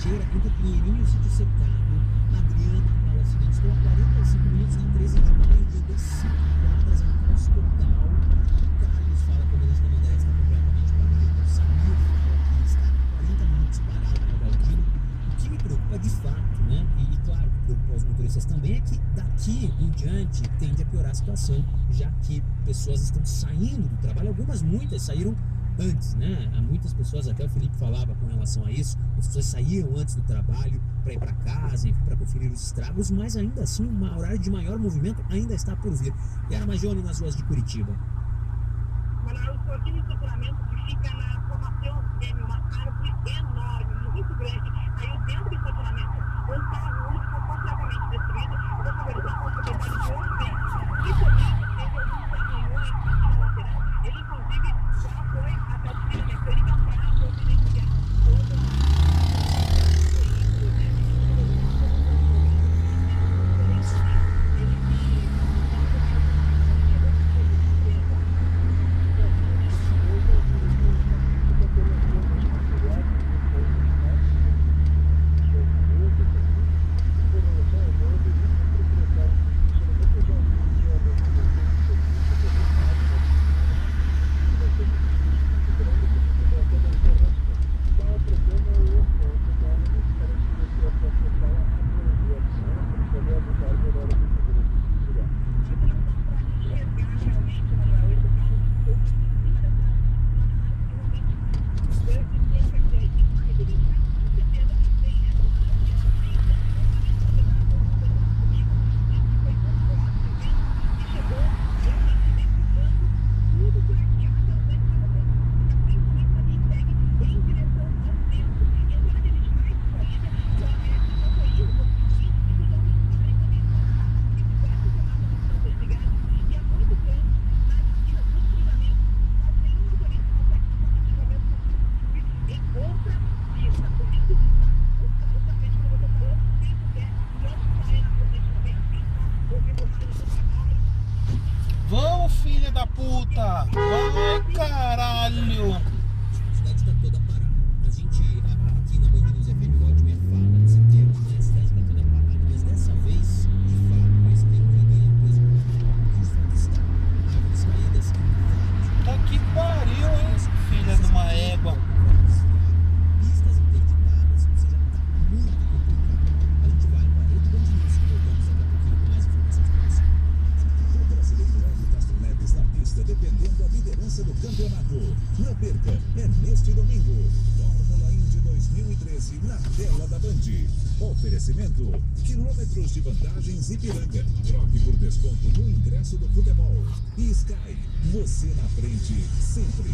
Teixeira, entre Pinheirinho e Sítio Cercado. Adriano fala o seguinte: estou a 45 minutos da 13 de maio, de 5 quadras, é um caos total. Carlos fala que a Avenida Tamandaré está completamente parada. O Samir fala que está a 40 minutos parado na Galdino. O que me preocupa de fato, né? E claro que preocupa os motoristas também, é que daqui em diante tende a piorar a situação, já que pessoas estão saindo do trabalho, muitas saíram antes, né? Há muitas pessoas, até o Felipe falava com relação a isso, as pessoas saíam antes do trabalho para ir para casa, para conferir os estragos, mas ainda assim o horário de maior movimento ainda está por vir. E era Magione nas ruas de Curitiba. Manoel, eu estou aqui no estacionamento que fica na formação Gêmeo, uma árvore enorme, muito grande, caiu dentro do estacionamento. Um carro único ficou completamente destruído. Eu vou conversar com o proprietário de onde vem. E também teve alguns arranhões aqui na lateral. Ele, inclusive, já foi até a oficina mecânica para providenciar todo o veículo, né? Vamos, filha da puta! Vai, caralho! A cidade está toda parada. A gente, aqui na Band News FM, o Valdemir fala desse termo, né? A cidade está toda parada, mas dessa vez, de fato, esse termo ele ganha coisa que de fato está. Árvores caídas em vários. Tá que pariu, hein? Filha de uma égua. Pistas interditadas, ou seja, tá muito complicado. A gente vai para a rede Band News e voltamos daqui a pouquinho com mais informações para você. O brasileiro Hélio Castro Neves na pista, defendendo a liderança do campeonato. Não perca, é neste domingo. Fórmula Indy 2013 na tela da Band. Oferecimento: quilômetros de vantagens Ipiranga. Troque por desconto no ingresso do futebol. E Sky, você na frente sempre.